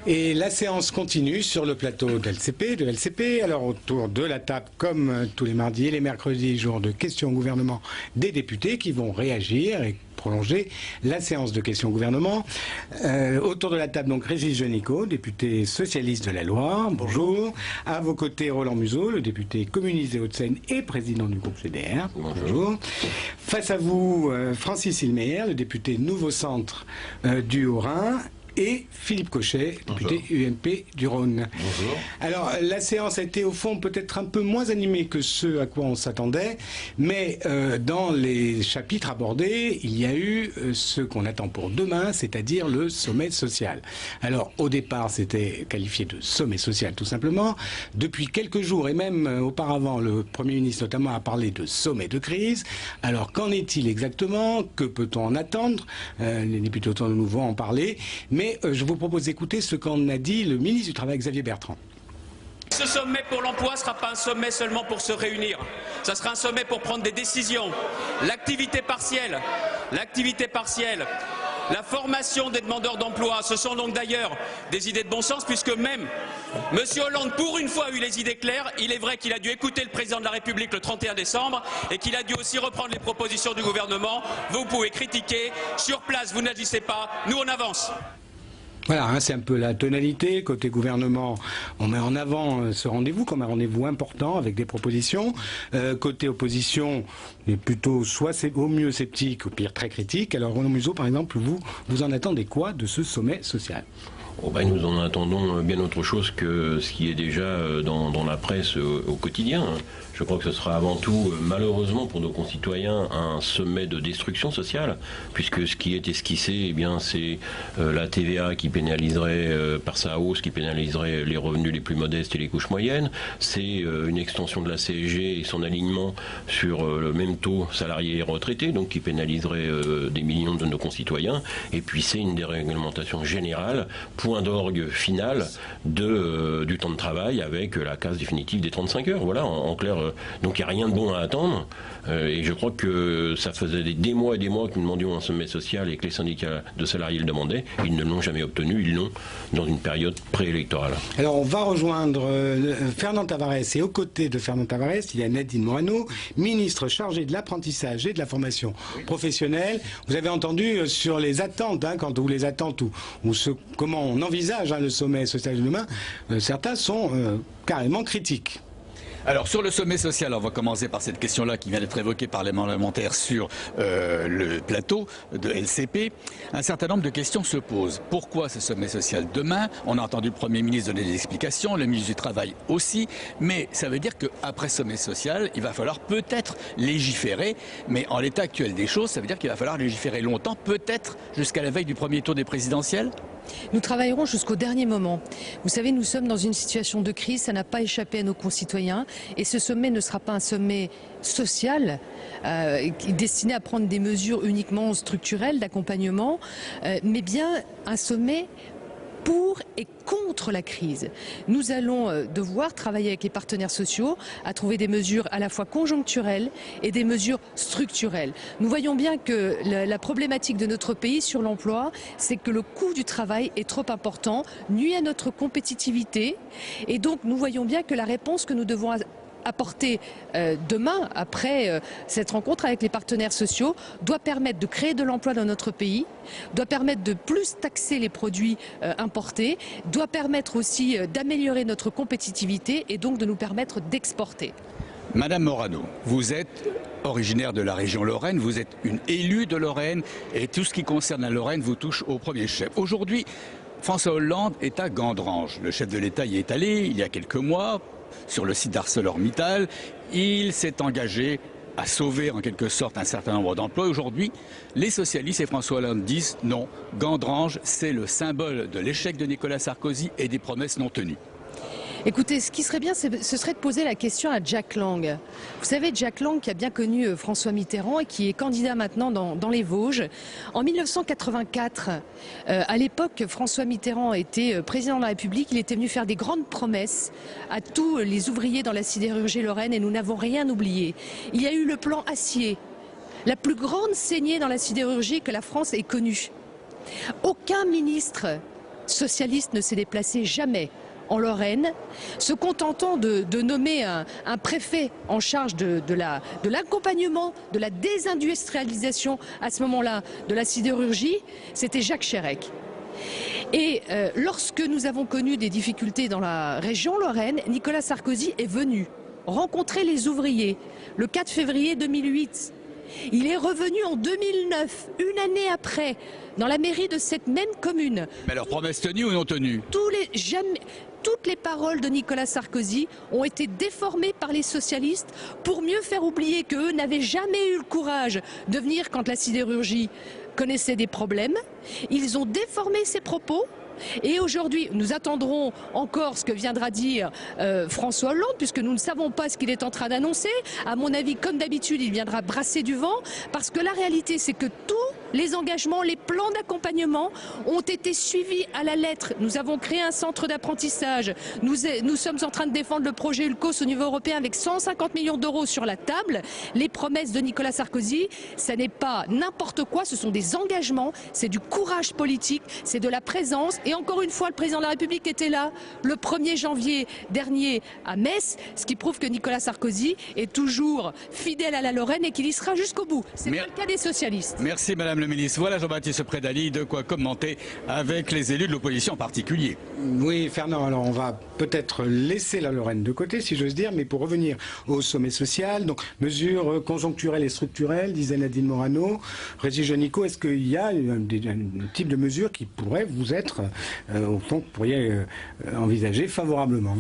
Et la séance continue sur le plateau de LCP. Alors autour de la table, comme tous les mardis et les mercredis, jour de questions au gouvernement des députés qui vont réagir et prolonger la séance de questions au gouvernement. Autour de la table, donc, Régis Juanico, député socialiste de la Loire. Bonjour. À vos côtés, Roland Museau, le député communiste des Hauts-de-Seine et président du groupe CDR. Bonjour. Face à vous, Francis Ilmeyer, le député Nouveau Centre du Haut-Rhin. Et Philippe Cochet, député UMP du Rhône. Bonjour. Alors, la séance a été au fond peut-être un peu moins animée que ce à quoi on s'attendait, mais dans les chapitres abordés, il y a eu ce qu'on attend pour demain, c'est-à-dire le sommet social. Alors, au départ, c'était qualifié de sommet social tout simplement. Depuis quelques jours, et même auparavant, le Premier ministre notamment a parlé de sommet de crise. Alors, qu'en est-il exactement? Que peut-on en attendre? Les députés autour de nous vont en parler. Mais je vous propose d'écouter ce qu'en a dit le ministre du Travail, Xavier Bertrand. Ce sommet pour l'emploi ne sera pas un sommet seulement pour se réunir. Ça sera un sommet pour prendre des décisions. L'activité partielle, la formation des demandeurs d'emploi, ce sont donc d'ailleurs des idées de bon sens, puisque même M. Hollande, pour une fois, a eu les idées claires. Il est vrai qu'il a dû écouter le président de la République le 31 décembre et qu'il a dû aussi reprendre les propositions du gouvernement. Vous pouvez critiquer, sur place, vous n'agissez pas, nous on avance. Voilà, hein, c'est un peu la tonalité. Côté gouvernement, on met en avant ce rendez-vous comme un rendez-vous important avec des propositions. Côté opposition, on est plutôt soit au mieux sceptique, au pire très critique. Alors Roland Museau, par exemple, vous en attendez quoi de ce sommet social ? Nous en attendons bien autre chose que ce qui est déjà dans la presse au quotidien. Je crois que ce sera avant tout, malheureusement pour nos concitoyens, un sommet de destruction sociale, puisque ce qui est esquissé, eh bien, c'est la TVA qui pénaliserait par sa hausse, qui pénaliserait les revenus les plus modestes et les couches moyennes. C'est une extension de la CSG et son alignement sur le même taux salariés et retraités, donc qui pénaliserait des millions de nos concitoyens. Et puis c'est une déréglementation générale, point d'orgue final du temps de travail avec la casse définitive des 35 heures. Voilà, en clair, donc il n'y a rien de bon à attendre. Et je crois que ça faisait des mois et des mois que nous demandions un sommet social et que les syndicats de salariés le demandaient. Ils ne l'ont jamais obtenu, ils l'ont dans une période préélectorale. Alors on va rejoindre Fernand Tavares, et aux côtés de Fernand Tavares, il y a Nadine Morano, ministre chargée de l'apprentissage et de la formation professionnelle. Vous avez entendu sur les attentes, quand vous les attentes ou comment on envisage le sommet social de demain, certains sont carrément critiques. Alors sur le sommet social, on va commencer par cette question-là qui vient d'être évoquée par les parlementaires sur le plateau de LCP. Un certain nombre de questions se posent. Pourquoi ce sommet social demain? On a entendu le Premier ministre donner des explications, le ministre du Travail aussi, mais ça veut dire qu'après sommet social, il va falloir peut-être légiférer, mais en l'état actuel des choses, ça veut dire qu'il va falloir légiférer longtemps, peut-être jusqu'à la veille du premier tour des présidentielles. Nous travaillerons jusqu'au dernier moment. Vous savez, nous sommes dans une situation de crise, ça n'a pas échappé à nos concitoyens. Et ce sommet ne sera pas un sommet social destiné à prendre des mesures uniquement structurelles d'accompagnement, mais bien un sommet pour et contre la crise. Nous allons devoir travailler avec les partenaires sociaux à trouver des mesures à la fois conjoncturelles et des mesures structurelles. Nous voyons bien que la problématique de notre pays sur l'emploi, c'est que le coût du travail est trop important, nuit à notre compétitivité, et donc nous voyons bien que la réponse que nous devons apporter demain, après cette rencontre avec les partenaires sociaux, doit permettre de créer de l'emploi dans notre pays, doit permettre de plus taxer les produits importés, doit permettre aussi d'améliorer notre compétitivité et donc de nous permettre d'exporter. Madame Morano, vous êtes originaire de la région Lorraine, vous êtes une élue de Lorraine et tout ce qui concerne la Lorraine vous touche au premier chef. Aujourd'hui, François Hollande est à Gandrange. Le chef de l'État y est allé il y a quelques mois sur le site d'ArcelorMittal. Il s'est engagé à sauver en quelque sorte un certain nombre d'emplois. Aujourd'hui, les socialistes et François Hollande disent non, Gandrange, c'est le symbole de l'échec de Nicolas Sarkozy et des promesses non tenues. Écoutez, ce qui serait bien, ce serait de poser la question à Jack Lang. Vous savez, Jack Lang qui a bien connu François Mitterrand et qui est candidat maintenant dans les Vosges. En 1984, à l'époque, François Mitterrand était président de la République. Il était venu faire des grandes promesses à tous les ouvriers dans la sidérurgie lorraine et nous n'avons rien oublié. Il y a eu le plan acier, la plus grande saignée dans la sidérurgie que la France ait connue. Aucun ministre socialiste ne s'est déplacé jamais en Lorraine, se contentant de nommer un préfet en charge de l'accompagnement, de la désindustrialisation à ce moment-là de la sidérurgie, c'était Jacques Chérec. Et lorsque nous avons connu des difficultés dans la région Lorraine, Nicolas Sarkozy est venu rencontrer les ouvriers le 4 février 2008. Il est revenu en 2009, une année après, dans la mairie de cette même commune. Mais leurs promesses tenues ou non tenues? Toutes les paroles de Nicolas Sarkozy ont été déformées par les socialistes pour mieux faire oublier qu'eux n'avaient jamais eu le courage de venir quand la sidérurgie connaissait des problèmes. Ils ont déformé ses propos. Et aujourd'hui, nous attendrons encore ce que viendra dire François Hollande, puisque nous ne savons pas ce qu'il est en train d'annoncer. À mon avis, comme d'habitude, il viendra brasser du vent, parce que la réalité, c'est que tous les engagements, les plans d'accompagnement ont été suivis à la lettre. Nous avons créé un centre d'apprentissage. Nous sommes en train de défendre le projet ULCOS au niveau européen avec 150 millions d'euros sur la table. Les promesses de Nicolas Sarkozy, ça n'est pas n'importe quoi, ce sont des engagements, c'est du courage politique, c'est de la présence. Et encore une fois, le président de la République était là le 1er janvier dernier à Metz, ce qui prouve que Nicolas Sarkozy est toujours fidèle à la Lorraine et qu'il y sera jusqu'au bout. C'est pas le cas des socialistes. Merci Madame le ministre. Voilà Jean-Baptiste Prédali, de quoi commenter avec les élus de l'opposition en particulier. Oui, Fernand, alors on va peut-être laisser la Lorraine de côté, si j'ose dire, mais pour revenir au sommet social, donc mesures conjoncturelles et structurelles, disait Nadine Morano. Régis Janicot, est-ce qu'il y a un type de mesure qui pourrait vous être, au fond, que vous pourriez envisager favorablement?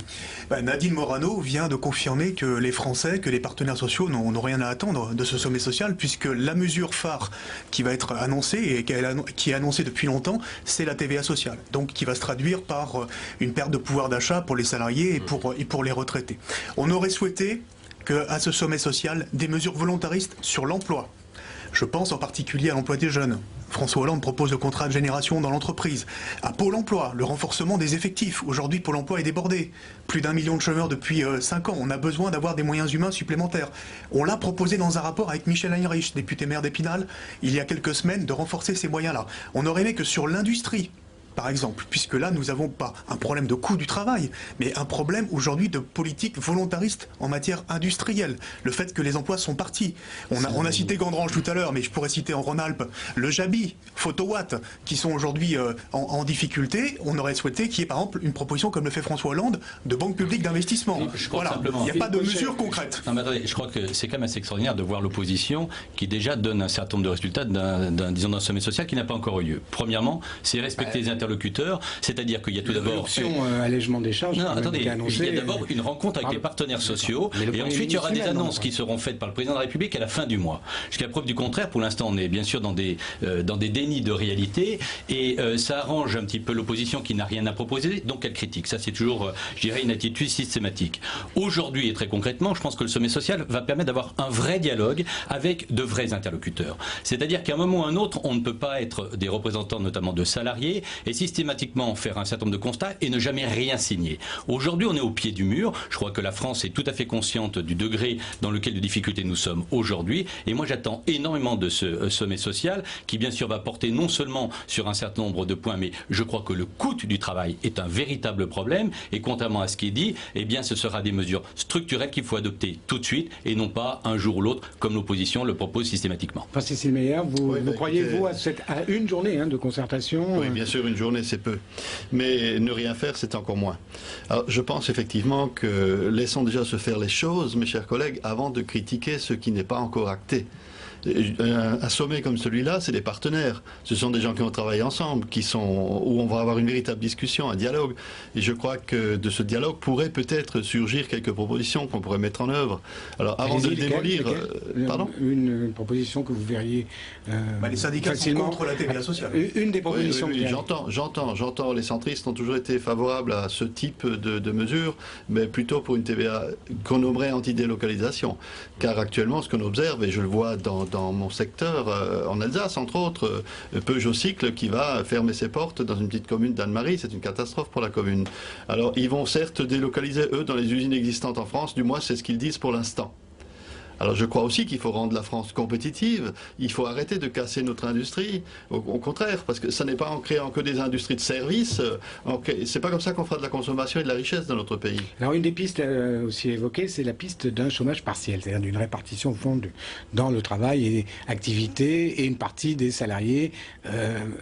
Nadine Morano vient de confirmer que les Français, que les partenaires sociaux n'ont rien à attendre de ce sommet social, puisque la mesure phare qui va être annoncée et qui est annoncée depuis longtemps, c'est la TVA sociale. Donc qui va se traduire par une perte de pouvoir d'achat pour les salariés et pour les retraités. On aurait souhaité qu'à ce sommet social, des mesures volontaristes sur l'emploi. Je pense en particulier à l'emploi des jeunes. François Hollande propose le contrat de génération dans l'entreprise. À Pôle emploi, le renforcement des effectifs. Aujourd'hui, Pôle emploi est débordé. Plus d'1 million de chômeurs depuis 5 ans. On a besoin d'avoir des moyens humains supplémentaires. On l'a proposé dans un rapport avec Michel Heinrich, député maire d'Épinal, il y a quelques semaines, de renforcer ces moyens-là. On aurait aimé que sur l'industrie, par exemple, puisque là, nous n'avons pas un problème de coût du travail, mais un problème aujourd'hui de politique volontariste en matière industrielle. Le fait que les emplois sont partis. On a cité Gandrange tout à l'heure, mais je pourrais citer en Rhône-Alpes le Jabi, Photowatt, qui sont aujourd'hui en difficulté. On aurait souhaité qu'il y ait par exemple une proposition, comme le fait François Hollande, de banque publique d'investissement. Voilà, il n'y a pas de mesures concrètes. Non, mais attendez, je crois que c'est quand même assez extraordinaire de voir l'opposition qui déjà donne un certain nombre de résultats d'un sommet social qui n'a pas encore eu lieu. Premièrement, c'est respecter les interlocuteurs, c'est-à-dire qu'il y a tout d'abord allègement des charges. Non, attendez, il y a d'abord une rencontre avec les partenaires sociaux, et ensuite il y aura des annonces qui seront faites par le président de la République à la fin du mois. Jusqu'à preuve du contraire, pour l'instant, on est bien sûr dans des dénis de réalité, et ça arrange un petit peu l'opposition qui n'a rien à proposer, donc elle critique. Ça, c'est toujours, je dirais, une attitude systématique. Aujourd'hui, et très concrètement, je pense que le sommet social va permettre d'avoir un vrai dialogue avec de vrais interlocuteurs. C'est-à-dire qu'à un moment ou à un autre, on ne peut pas être des représentants notamment de salariés et systématiquement faire un certain nombre de constats et ne jamais rien signer. Aujourd'hui, on est au pied du mur. Je crois que la France est tout à fait consciente du degré dans lequel de difficulté nous sommes aujourd'hui. Et moi, j'attends énormément de ce sommet social qui, bien sûr, va porter non seulement sur un certain nombre de points, mais je crois que le coût du travail est un véritable problème. Et contrairement à ce qui est dit, eh bien, ce sera des mesures structurelles qu'il faut adopter tout de suite et non pas un jour ou l'autre, comme l'opposition le propose systématiquement. Cécile Meyer, vous croyez, vous, à une journée de concertation? Oui, bien sûr, une journée, c'est peu. Mais ne rien faire, c'est encore moins. Alors, je pense effectivement que laissons déjà se faire les choses, mes chers collègues, avant de critiquer ce qui n'est pas encore acté. Un sommet comme celui-là, c'est des partenaires. Ce sont des gens qui ont travaillé ensemble, où on va avoir une véritable discussion, un dialogue. Et je crois que de ce dialogue pourrait peut-être surgir quelques propositions qu'on pourrait mettre en œuvre. Alors, avant de démolir... Pardon ? Une proposition que vous verriez les syndicats sont contre la TVA sociale. Une des propositions. Oui, j'entends. Les centristes ont toujours été favorables à ce type de mesures, mais plutôt pour une TVA qu'on nommerait anti-délocalisation. Car actuellement, ce qu'on observe, et je le vois dans mon secteur, en Alsace, entre autres, Peugeot Cycle qui va fermer ses portes dans une petite commune d'Anne-Marie. C'est une catastrophe pour la commune. Alors, ils vont certes délocaliser, eux, dans les usines existantes en France, du moins c'est ce qu'ils disent pour l'instant. Alors je crois aussi qu'il faut rendre la France compétitive, il faut arrêter de casser notre industrie, au contraire, parce que ça n'est pas en créant que des industries de services, c'est pas comme ça qu'on fera de la consommation et de la richesse dans notre pays. Alors une des pistes aussi évoquées, c'est la piste d'un chômage partiel, c'est-à-dire d'une répartition au fond dans le travail et activité, et une partie des salariés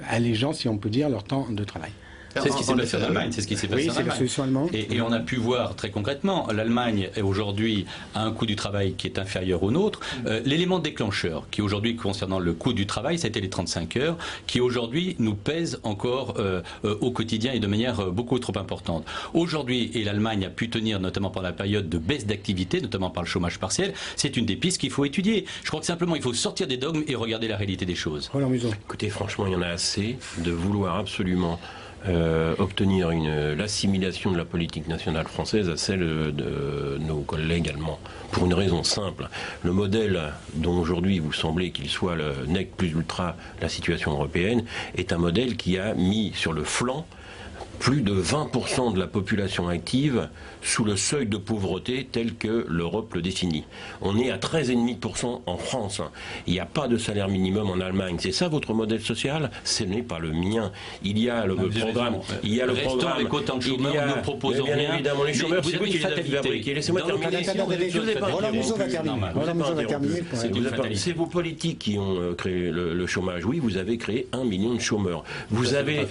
allégeant, si on peut dire, leur temps de travail. C'est ce qui s'est passé en Allemagne, c'est ce qui s'est passé en Allemagne. Et on a pu voir très concrètement, l'Allemagne aujourd'hui a un coût du travail qui est inférieur au nôtre. L'élément déclencheur qui aujourd'hui concernant le coût du travail, ça a été les 35 heures, qui aujourd'hui nous pèse encore au quotidien et de manière beaucoup trop importante. Aujourd'hui, et l'Allemagne a pu tenir notamment pendant la période de baisse d'activité, notamment par le chômage partiel, c'est une des pistes qu'il faut étudier. Je crois que simplement il faut sortir des dogmes et regarder la réalité des choses. Écoutez, franchement, il y en a assez de vouloir absolument obtenir l'assimilation de la politique nationale française à celle de nos collègues allemands. Pour une raison simple. Le modèle dont aujourd'hui vous semblez qu'il soit le nec plus ultra la situation européenne est un modèle qui a mis sur le flanc plus de 20% de la population active sous le seuil de pauvreté tel que l'Europe le définit. On est à 13,5% en France. Il n'y a pas de salaire minimum en Allemagne. C'est ça votre modèle social? Ce n'est pas le mien. Il y a le programme. Il y a le programme. Avec autant de chômeurs, nous proposons bien rien. Évidemment, les chômeurs, c'est vous qui les avez fabriqués. Laissez-moi terminer. C'est vos politiques qui ont créé le chômage. Oui, vous avez créé 1 million de chômeurs. Vous avez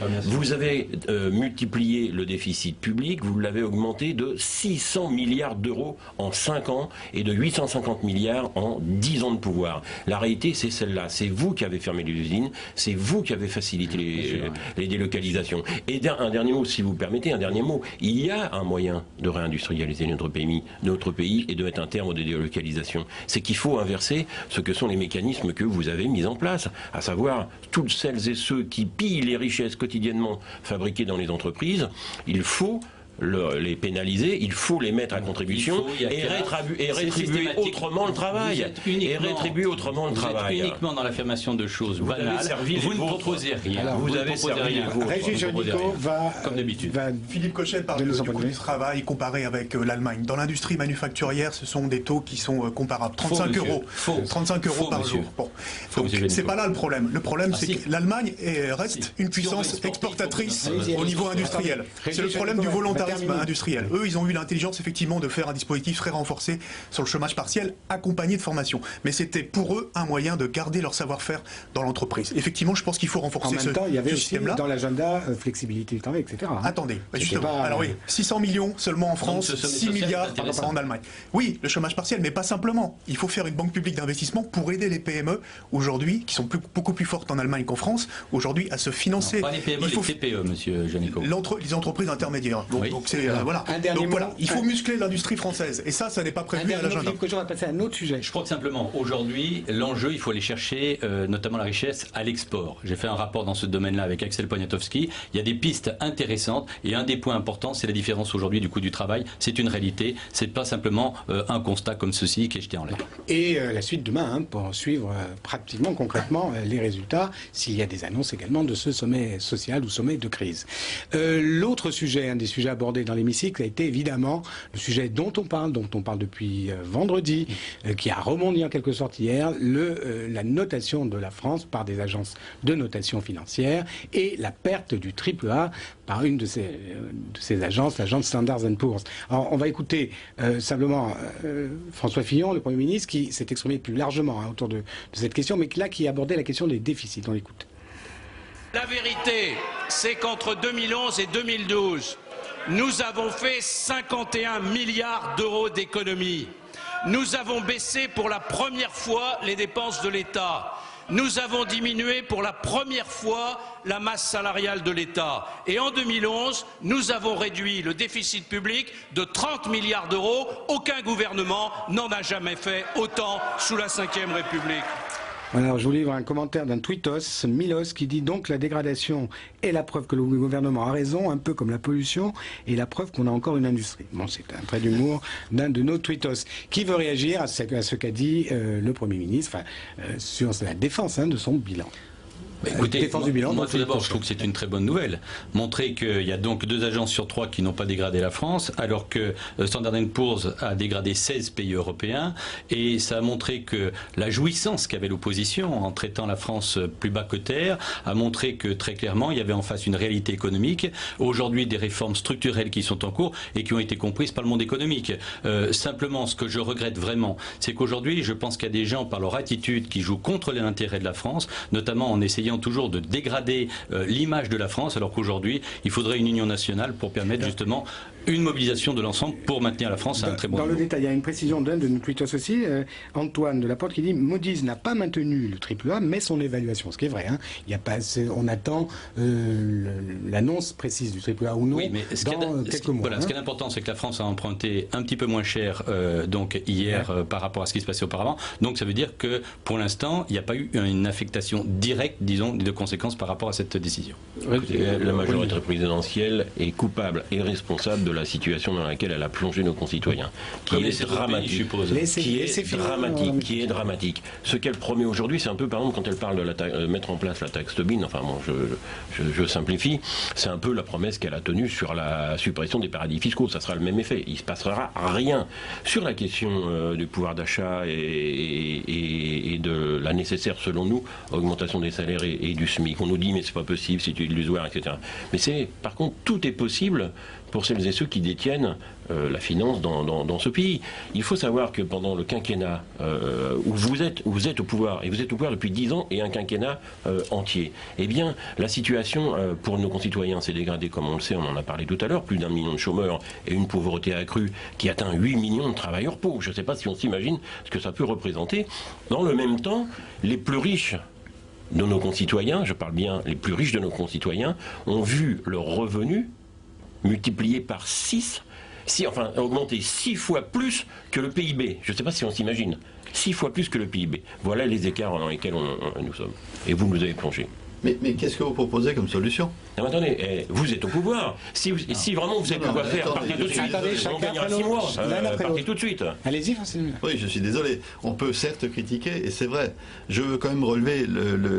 multiplié le déficit public, vous l'avez augmenté de 600 milliards d'euros en 5 ans et de 850 milliards en 10 ans de pouvoir. La réalité, c'est celle-là. C'est vous qui avez fermé les usines, c'est vous qui avez facilité les délocalisations. Et un dernier mot, si vous permettez, un dernier mot. Il y a un moyen de réindustrialiser notre pays et de mettre un terme aux délocalisations. C'est qu'il faut inverser ce que sont les mécanismes que vous avez mis en place, à savoir toutes celles et ceux qui pillent les richesses quotidiennement fabriquées dans les entreprises. Il faut les pénaliser, il faut les mettre à contribution et rétribuer autrement le travail. Et rétribuer autrement le travail. Uniquement dans l'affirmation de choses banales. Vous ne proposez rien. Vous avez servi Régis Jonico va, comme d'habitude. Philippe Cochet parle du coût du travail comparé avec l'Allemagne. Dans l'industrie manufacturière, ce sont des taux qui sont comparables. 35 euros. 35 euros par jour. Bon. Donc, c'est pas là le problème. Le problème, c'est que l'Allemagne reste une puissance exportatrice au niveau industriel. C'est le problème du volontarisme industriel. Eux, ils ont eu l'intelligence effectivement de faire un dispositif très renforcé sur le chômage partiel, accompagné de formation. Mais c'était pour eux un moyen de garder leur savoir-faire dans l'entreprise. Effectivement, je pense qu'il faut renforcer ce système-là. En même temps, il y avait aussi dans l'agenda flexibilité du travail, etc. Attendez, justement. Alors oui, 600 millions seulement en France, 6 milliards en Allemagne. Oui, le chômage partiel, mais pas simplement. Il faut faire une banque publique d'investissement pour aider les PME aujourd'hui, qui sont beaucoup plus fortes en Allemagne qu'en France, aujourd'hui à se financer. Non, pas les PME, les TPE, monsieur Janico. Les entreprises intermédiaires. Oui. Donc c'est voilà. Donc voilà, il faut muscler l'industrie française et ça n'est pas prévu à l'agenda. On va passer à un autre sujet. Je crois que simplement aujourd'hui, l'enjeu, il faut aller chercher notamment la richesse à l'export. J'ai fait un rapport dans ce domaine-là avec Axel Poniatowski. Il y a des pistes intéressantes et un des points importants, c'est la différence aujourd'hui du coût du travail. C'est une réalité, c'est pas simplement un constat comme ceci qui est jeté en l'air. Et la suite demain pour suivre pratiquement concrètement les résultats, s'il y a des annonces également de ce sommet social ou sommet de crise. L'autre sujet, un des sujets abordés dans l'hémicycle, a été évidemment le sujet dont on parle depuis vendredi, qui a rebondi en quelque sorte hier, la notation de la France par des agences de notation financière et la perte du AAA par une de ces agences, l'agence Standard & Poor's. Alors on va écouter simplement François Fillon, le Premier ministre, qui s'est exprimé plus largement autour de cette question, mais là qui abordait la question des déficits. On l'écoute. La vérité, c'est qu'entre 2011 et 2012, nous avons fait 51 milliards d'euros d'économies. Nous avons baissé pour la première fois les dépenses de l'État. Nous avons diminué pour la première fois la masse salariale de l'État. Et en 2011, nous avons réduit le déficit public de 30 milliards d'euros. Aucun gouvernement n'en a jamais fait autant sous la Ve République. Alors, je vous livre un commentaire d'un tweetos, Milos, qui dit donc la dégradation est la preuve que le gouvernement a raison, un peu comme la pollution, et la preuve qu'on a encore une industrie. Bon, c'est un trait d'humour d'un de nos tweetos. Qui veut réagir à ce qu'a dit le Premier ministre sur la défense de son bilan? Écoutez, défense du bilan. Moi, tout d'abord, je trouve que c'est une très bonne nouvelle. Montrer qu'il y a donc 2 agences sur 3 qui n'ont pas dégradé la France, alors que Standard & Poor's a dégradé 16 pays européens. Et ça a montré que la jouissance qu'avait l'opposition en traitant la France plus bas que terre a montré que très clairement, il y avait en face une réalité économique. Aujourd'hui, des réformes structurelles qui sont en cours et qui ont été comprises par le monde économique. Simplement, ce que je regrette vraiment, c'est qu'aujourd'hui, je pense qu'il y a des gens, par leur attitude, qui jouent contre l'intérêt de la France, notamment en essayant toujours de dégrader l'image de la France, alors qu'aujourd'hui, il faudrait une union nationale pour permettre justement une mobilisation de l'ensemble pour maintenir la France à un très bon niveau. Dans le détail, il y a une précision d'un de nos tweetos aussi, Antoine Delaporte, qui dit « Moody's n'a pas maintenu le AAA, mais son évaluation ». Ce qui est vrai. Hein. Il y a pas, on attend l'annonce précise du AAA ou non dans quelques mois. Voilà, ce qui est important, c'est que la France a emprunté un petit peu moins cher donc hier par rapport à ce qui se passait auparavant. Donc ça veut dire que pour l'instant, il n'y a pas eu une affectation directe, disons, de conséquences par rapport à cette décision. La majorité présidentielle est coupable et responsable de la situation dans laquelle elle a plongé nos concitoyens, qui est dramatique. Ce qu'elle promet aujourd'hui, c'est un peu, par exemple, quand elle parle de mettre en place la taxe Tobin, enfin bon, je simplifie, c'est un peu la promesse qu'elle a tenue sur la suppression des paradis fiscaux. Ça sera le même effet. Il ne se passera rien. Sur la question du pouvoir d'achat et de la nécessaire, selon nous, augmentation des salaires et du SMIC. On nous dit, mais c'est pas possible, c'est illusoire, etc. Mais par contre, tout est possible pour celles et ceux qui détiennent la finance dans ce pays. Il faut savoir que pendant le quinquennat où vous êtes au pouvoir, et vous êtes au pouvoir depuis 10 ans et un quinquennat entier, eh bien, la situation pour nos concitoyens s'est dégradée, comme on le sait, on en a parlé tout à l'heure, plus d'1 million de chômeurs et une pauvreté accrue qui atteint 8 millions de travailleurs pauvres. Je ne sais pas si on s'imagine ce que ça peut représenter. Dans le même temps, les plus riches de nos concitoyens, je parle bien les plus riches de nos concitoyens, ont vu leurs revenus multiplié par 6, enfin augmenté 6 fois plus que le PIB. Je ne sais pas si on s'imagine. 6 fois plus que le PIB. Voilà les écarts dans lesquels nous sommes. Et vous nous avez plongé. Mais qu'est-ce que vous proposez comme solution? Non, attendez, vous êtes au pouvoir. Si vraiment vous savez quoi faire, partez tout de suite. On gagnera 6 mois. Partez tout de suite. Allez-y, oui, je suis désolé. On peut certes critiquer, et c'est vrai. Je veux quand même relever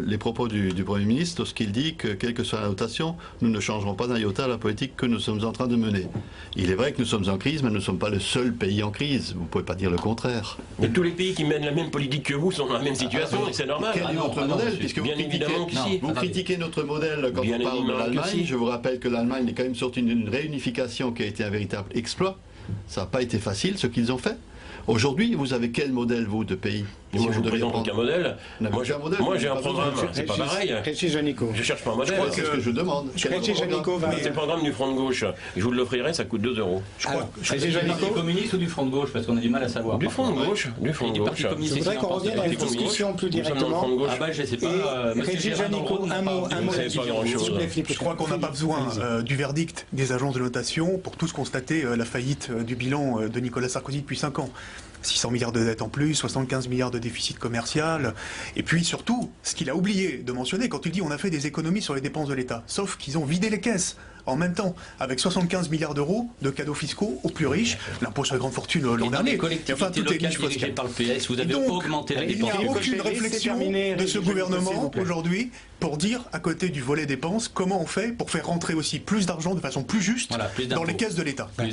les propos du Premier ministre lorsqu'il dit que, quelle que soit la notation, nous ne changerons pas d'un iota la politique que nous sommes en train de mener. Il est vrai que nous sommes en crise, mais nous ne sommes pas le seul pays en crise. Vous ne pouvez pas dire le contraire. Mais tous les pays qui mènent la même politique que vous sont dans la même situation, et c'est normal. Quel est votre modèle, puisque bien évidemment que si. Vous critiquez notre modèle quand on parle de l'Allemagne. Je vous rappelle que l'Allemagne est quand même sortie d'une réunification qui a été un véritable exploit. Ça n'a pas été facile ce qu'ils ont fait. Aujourd'hui, vous avez quel modèle, vous, de pays? Moi, je ne présente aucun modèle. Moi, j'ai un programme. C'est pas pareil. Je cherche pas un modèle. C'est ce que je demande. C'est le programme du Front de Gauche. Je vous l'offrirai, ça coûte 2 €. Du communiste ou du Front de Gauche? Parce qu'on a du mal à savoir. Du Front de Gauche. Du Front de Gauche. Je voudrais qu'on revienne à une discussion plus directement. Ah bah, je ne sais pas. Régis Janicot, un mot là-dessus. Je crois qu'on n'a pas besoin du verdict des agences de notation pour tous constater la faillite du bilan de Nicolas Sarkozy depuis 5 ans. 600 milliards de dettes en plus, 75 milliards de déficit commercial, et puis surtout, ce qu'il a oublié de mentionner quand il dit on a fait des économies sur les dépenses de l'État, sauf qu'ils ont vidé les caisses en même temps, avec 75 milliards d'euros de cadeaux fiscaux aux plus riches, l'impôt sur les grandes fortunes l'an dernier. Enfin, tout est dirigé par le PS, vous avez augmenté la dépense. Il n'y a aucune réflexion de ce gouvernement aujourd'hui pour dire, à côté du volet dépenses, comment on fait pour faire rentrer aussi plus d'argent de façon plus juste dans les caisses de l'État. Plus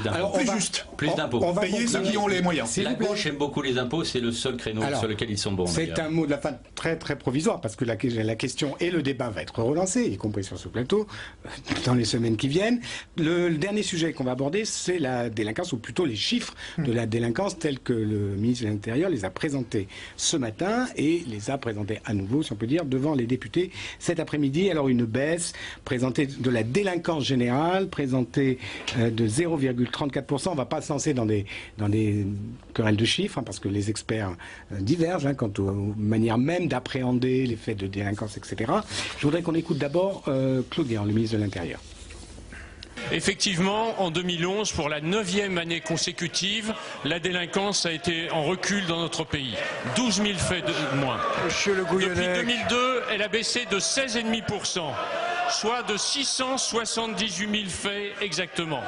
d'impôts. On va payer ceux qui ont les moyens. La gauche aime beaucoup les impôts, c'est le seul créneau sur lequel ils sont bons. C'est un mot de la fin très très provisoire, parce que la question et le débat va être relancé, y compris sur ce plateau, dans les semaines qui viennent. Le dernier sujet qu'on va aborder, c'est la délinquance, ou plutôt les chiffres de la délinquance tels que le ministre de l'Intérieur les a présentés ce matin et les a présentés à nouveau, si on peut dire, devant les députés cet après-midi. Alors une baisse présentée de la délinquance générale, présentée de 0,34%. On ne va pas se lancer dans des querelles de chiffres, parce que les experts divergent quant aux manières même d'appréhender les faits de délinquance, etc. Je voudrais qu'on écoute d'abord Claude Guéant, le ministre de l'Intérieur. Effectivement, en 2011, pour la 9e année consécutive, la délinquance a été en recul dans notre pays. 12 000 faits de moins. Depuis 2002, elle a baissé de 16,5%, soit de 678 000 faits exactement.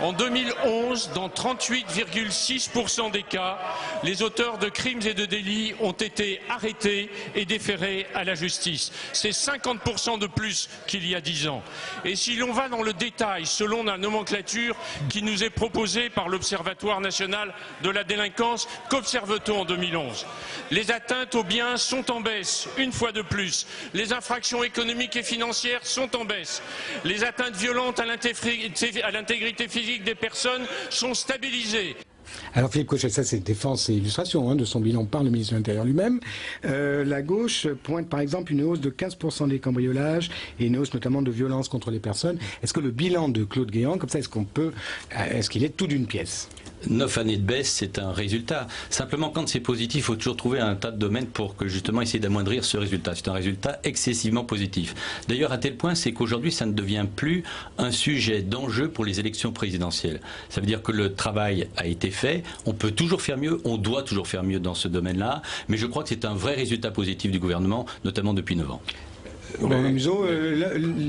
En 2011, dans 38,6% des cas, les auteurs de crimes et de délits ont été arrêtés et déférés à la justice. C'est 50% de plus qu'il y a 10 ans. Et si l'on va dans le détail, selon la nomenclature qui nous est proposée par l'Observatoire national de la délinquance, qu'observe-t-on en 2011? Les atteintes aux biens sont en baisse, une fois de plus. Les infractions économiques et financières sont en baisse. Les atteintes violentes à l'intégrité physique des personnes sont stabilisées. Alors Philippe Cochet, ça c'est défense et illustration de son bilan par le ministre de l'Intérieur lui-même. La gauche pointe par exemple une hausse de 15% des cambriolages et une hausse notamment de violence contre les personnes. Est-ce que le bilan de Claude Guéant, comme ça, est-ce qu'il est tout d'une pièce? 9 années de baisse, c'est un résultat. Simplement, quand c'est positif, il faut toujours trouver un tas de domaines pour que justement essayer d'amoindrir ce résultat. C'est un résultat excessivement positif. D'ailleurs, à tel point, c'est qu'aujourd'hui, ça ne devient plus un sujet d'enjeu pour les élections présidentielles. Ça veut dire que le travail a été fait. On peut toujours faire mieux, on doit toujours faire mieux dans ce domaine-là. Mais je crois que c'est un vrai résultat positif du gouvernement, notamment depuis 9 ans. Museau,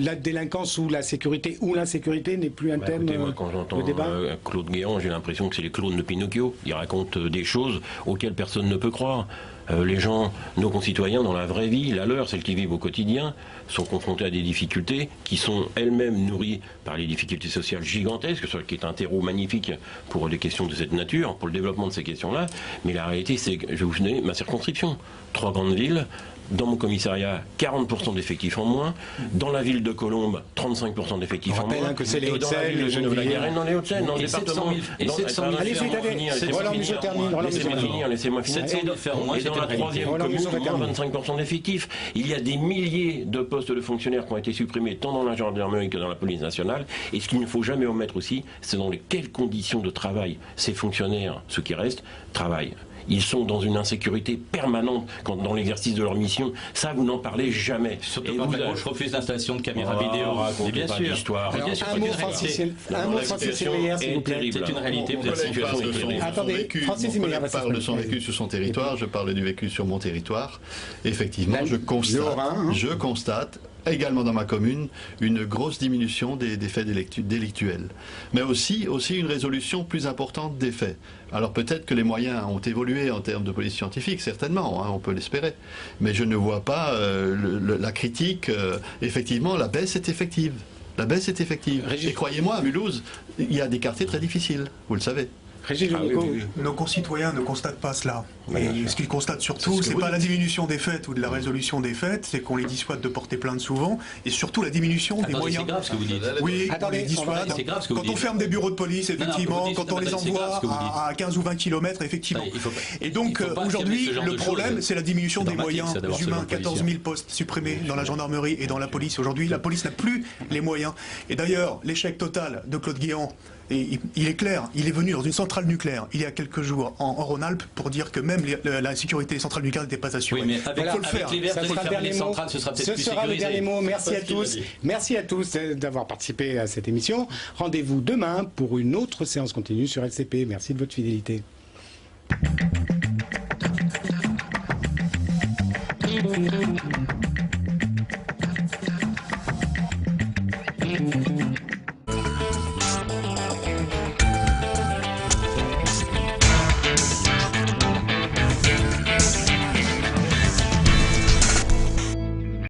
la délinquance ou la sécurité ou l'insécurité n'est plus un thème moi, quand j'entends de débat. Claude Guéant, j'ai l'impression que c'est les clones de Pinocchio. Il raconte des choses auxquelles personne ne peut croire. Les gens, nos concitoyens, dans la vraie vie, la leur, celles qui vivent au quotidien, sont confrontés à des difficultés qui sont elles-mêmes nourries par les difficultés sociales gigantesques, ce qui est un terreau magnifique pour les questions de cette nature, pour le développement de ces questions-là. Mais la réalité, c'est que, je vais vous donner ma circonscription. 3 grandes villes. Dans mon commissariat, 40% d'effectifs en moins. Dans la ville de Colombes, 35% d'effectifs en moins. On rappelle que c'est les Hauts-de-Seine, les Gennevilliers. Dans les Hauts-de-Seine, dans le département. Et 700 000. Laissez-moi finir. Et dans la troisième commune, moins 25% d'effectifs. Il y a des milliers de postes de fonctionnaires qui ont été supprimés tant dans la gendarmerie que dans la police nationale. Et ce qu'il ne faut jamais omettre aussi, c'est dans quelles conditions de travail ces fonctionnaires, ceux qui restent, travaillent. Ils sont dans une insécurité permanente dans l'exercice de leur mission. Ça, vous n'en parlez jamais. Surtout quand la gauche refuse l'installation de caméras vidéo. Et bien sûr. Un mot, Francis Meyer, s'il vous plaît. C'est une réalité. Attendez, Francis Meyer parle de son vécu sur son territoire. Je parle du vécu sur mon territoire. Effectivement, je constate également dans ma commune une grosse diminution des faits délictuels, mais aussi une résolution plus importante des faits. Alors peut-être que les moyens ont évolué en termes de police scientifique, certainement, on peut l'espérer, mais je ne vois pas la critique. Effectivement, la baisse est effective. La baisse est effective. Et croyez-moi, à Mulhouse, il y a des quartiers très difficiles, vous le savez. Nos concitoyens ne constatent pas cela. Et ce qu'ils constatent surtout, c'est pas la diminution des faits ou de la résolution des faits, c'est qu'on les dissuade de porter plainte souvent, et surtout la diminution des moyens. C'est grave ce que vous dites. Oui, on les dissuade. Quand on ferme des bureaux de police, effectivement, quand on les envoie à 15 ou 20 km, effectivement. Et donc aujourd'hui, le problème, c'est la diminution des moyens humains. 14 000 postes supprimés dans la gendarmerie et dans la police. Aujourd'hui, la police n'a plus les moyens. Et d'ailleurs, l'échec total de Claude Guéant, et il est clair, il est venu dans une centrale nucléaire il y a quelques jours en Rhône-Alpes pour dire que même la sécurité des centrales nucléaires n'était pas assurée. Oui, mais avec les Verts, ça sera le dernier mot. Ce sera le dernier mot. Merci à tous. Merci à tous d'avoir participé à cette émission. Rendez-vous demain pour une autre séance continue sur LCP. Merci de votre fidélité.